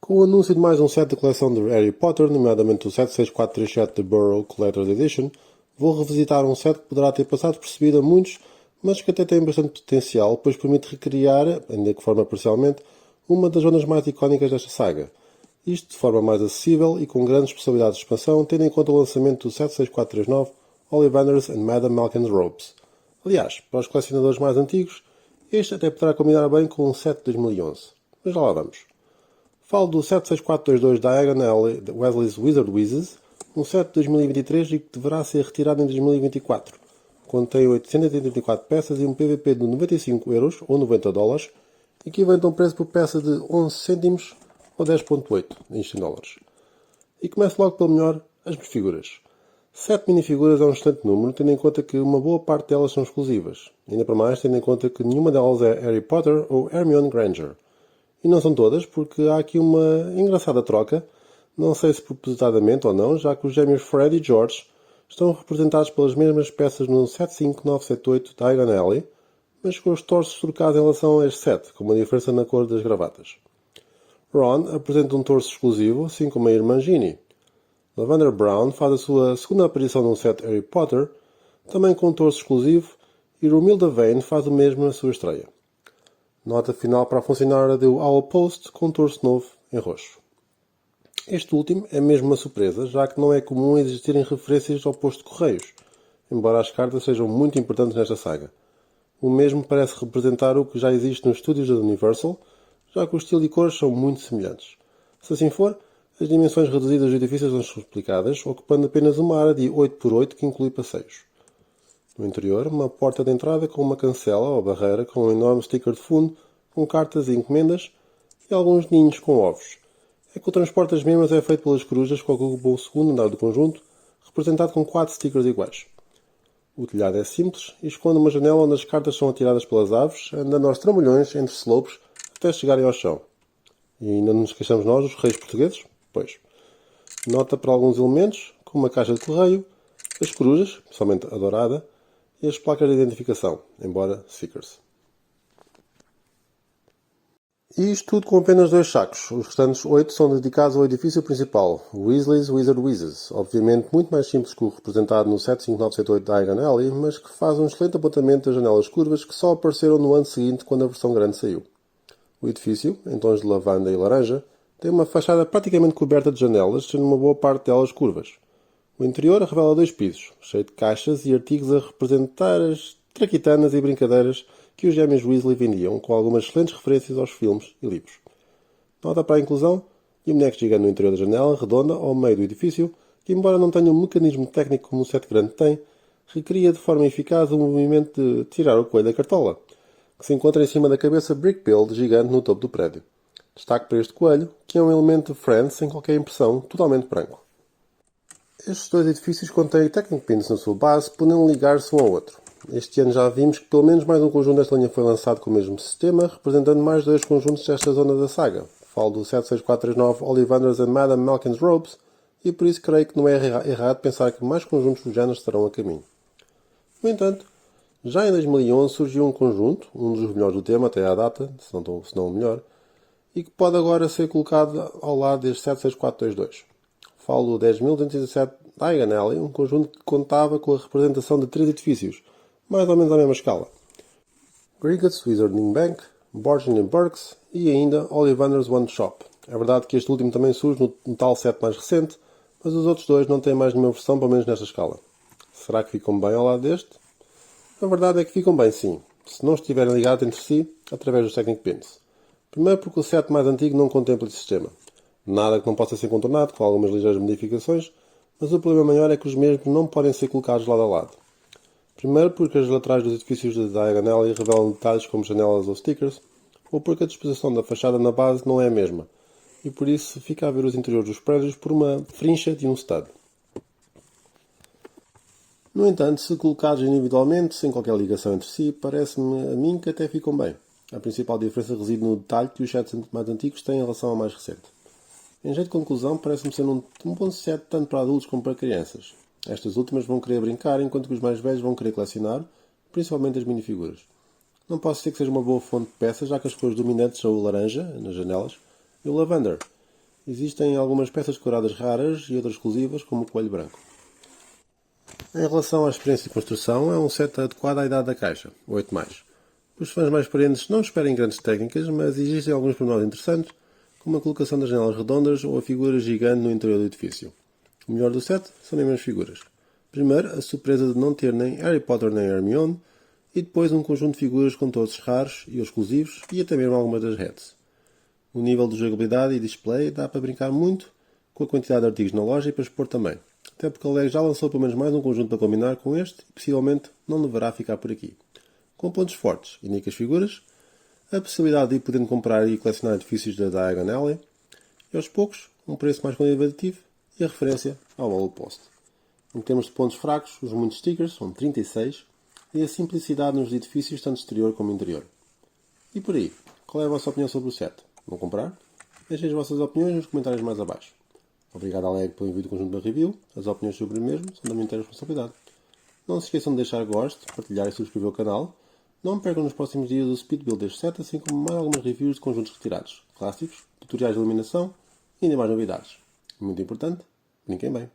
Com o anúncio de mais um set da coleção de Harry Potter, nomeadamente o 76437 The Burrow Collector's Edition, vou revisitar um set que poderá ter passado percebido a muitos, mas que até tem bastante potencial, pois permite recriar, ainda que de forma parcialmente, uma das zonas mais icónicas desta saga. Isto de forma mais acessível e com grandes possibilidades de expansão, tendo em conta o lançamento do 76439 Ollivanders and Madame Malkin's Robes. Aliás, para os colecionadores mais antigos, este até poderá combinar bem com o set de 2011. Mas já lá vamos. Falo do 76422 Diagon Alley Weasley's Wizard Whizzes, um set de 2023 e que deverá ser retirado em 2024. Contém 884 peças e um PVP de 95€ ou $90, equivalente a um preço por peça de 11 cêntimos ou 10,8 em dólares. E começo logo pelo melhor, as minifiguras. 7 minifiguras é um excelente número, tendo em conta que uma boa parte delas são exclusivas. Ainda para mais, tendo em conta que nenhuma delas é Harry Potter ou Hermione Granger. E não são todas, porque há aqui uma engraçada troca, não sei se propositadamente ou não, já que os gêmeos Fred e George estão representados pelas mesmas peças no 75978 Diagon Alley, mas com os torsos trocados em relação a este set, com uma diferença na cor das gravatas. Ron apresenta um torso exclusivo, assim como a irmã Ginny. Lavender Brown faz a sua segunda aparição num set Harry Potter, também com um torso exclusivo, e Romilda Vane faz o mesmo na sua estreia. Nota final para a funcionária deu Owl Post com um torso novo em roxo. Este último é mesmo uma surpresa, já que não é comum existirem referências ao posto de correios, embora as cartas sejam muito importantes nesta saga. O mesmo parece representar o que já existe nos estúdios da Universal, já que o estilo e cores são muito semelhantes. Se assim for, as dimensões reduzidas dos edifícios são explicadas, ocupando apenas uma área de 8x8 que inclui passeios. No interior, uma porta de entrada com uma cancela ou barreira com um enorme sticker de fundo, com cartas e encomendas, e alguns ninhos com ovos. É que o transporte das mesmas é feito pelas corujas que ocupam o segundo andar do conjunto, representado com 4 stickers iguais. O telhado é simples e esconde uma janela onde as cartas são atiradas pelas aves, andando aos trambolhões entre slopes até chegarem ao chão. E ainda não nos esqueçamos nós, os reis portugueses? Pois. Nota para alguns elementos, como uma caixa de correio, as corujas, somente a dourada, e as placas de identificação, embora stickers. E isto tudo com apenas 2 sacos. Os restantes 8 são dedicados ao edifício principal, Weasley's Wizard Whizzes, obviamente muito mais simples que o representado no 75978 Diagon Alley, mas que faz um excelente apontamento das janelas curvas que só apareceram no ano seguinte quando a versão grande saiu. O edifício, em tons de lavanda e laranja, tem uma fachada praticamente coberta de janelas, sendo uma boa parte delas curvas. O interior revela 2 pisos, cheio de caixas e artigos a representar as traquitanas e brincadeiras que os gêmeos Weasley vendiam, com algumas excelentes referências aos filmes e livros. Nota para a inclusão de um boneco gigante no interior da janela, redonda, ao meio do edifício, que, embora não tenha um mecanismo técnico como o set grande tem, recria de forma eficaz o movimento de tirar o coelho da cartola, que se encontra em cima da cabeça Brick Build gigante no topo do prédio. Destaque para este coelho, que é um elemento de Friends sem qualquer impressão, totalmente branco. Estes 2 edifícios contêm Technic Pins na sua base, podendo ligar-se um ao outro. Este ano já vimos que pelo menos mais um conjunto desta linha foi lançado com o mesmo sistema, representando mais 2 conjuntos desta zona da saga. Falo do 76439 Ollivanders and Madame Malkin's Robes, e por isso creio que não é errado pensar que mais conjuntos do género estarão a caminho. No entanto, já em 2011 surgiu um conjunto, um dos melhores do tema até à data, se não o melhor, e que pode agora ser colocado ao lado deste 76422. Falo do 10.207 Diagon Alley, um conjunto que contava com a representação de 3 edifícios, mais ou menos à mesma escala. Gringotts Wizarding Bank, Borgin Burkes e ainda Ollivander's One Shop. É verdade que este último também surge no tal set mais recente, mas os outros 2 não têm mais nenhuma versão, pelo menos nesta escala. Será que ficam bem ao lado deste? A verdade é que ficam bem sim, se não estiverem ligados entre si através dos Technic Pins. Primeiro porque o set mais antigo não contempla esse sistema. Nada que não possa ser contornado, com algumas ligeiras modificações, mas o problema maior é que os mesmos não podem ser colocados lado a lado. Primeiro porque as laterais dos edifícios de Diagon Alley revelam detalhes como janelas ou stickers, ou porque a disposição da fachada na base não é a mesma, e por isso fica a ver os interiores dos prédios por uma frincha de um stud. No entanto, se colocados individualmente, sem qualquer ligação entre si, parece-me a mim que até ficam bem. A principal diferença reside no detalhe que os sets mais antigos têm em relação ao mais recente. Em jeito de conclusão, parece-me ser um bom set tanto para adultos como para crianças. Estas últimas vão querer brincar, enquanto que os mais velhos vão querer colecionar, principalmente as minifiguras. Não posso dizer que seja uma boa fonte de peças, já que as cores dominantes são o laranja, nas janelas, e o lavender. Existem algumas peças decoradas raras e outras exclusivas, como o coelho branco. Em relação à experiência de construção, é um set adequado à idade da caixa, 8+. Os fãs mais experientes não esperem grandes técnicas, mas existem alguns pormenores interessantes, como a colocação das janelas redondas ou a figura gigante no interior do edifício. O melhor do set são mesmo as figuras. Primeiro, a surpresa de não ter nem Harry Potter nem Hermione, e depois um conjunto de figuras com todos raros e exclusivos, e até mesmo algumas das heads. O nível de jogabilidade e display dá para brincar muito com a quantidade de artigos na loja e para expor também. Até porque a LEGO já lançou pelo menos mais um conjunto para combinar com este e possivelmente não deverá ficar por aqui. Com pontos fortes e únicas figuras, a possibilidade de ir podendo comprar e colecionar edifícios da Diagon Alley e aos poucos um preço mais convidativo e a referência ao Wall Post. Em termos de pontos fracos, os muitos stickers, são 36, e a simplicidade nos edifícios tanto exterior como interior. E por aí, qual é a vossa opinião sobre o set? Vão comprar? Deixem as vossas opiniões nos comentários mais abaixo. Obrigado à LEGO pelo envio do conjunto da review. As opiniões sobre o mesmo são da minha inteira responsabilidade. Não se esqueçam de deixar gosto, partilhar e subscrever o canal. Não me percam nos próximos dias o speed build deste set, assim como mais algumas reviews de conjuntos retirados, clássicos, tutoriais de iluminação e ainda mais novidades. Muito importante, brinquem bem.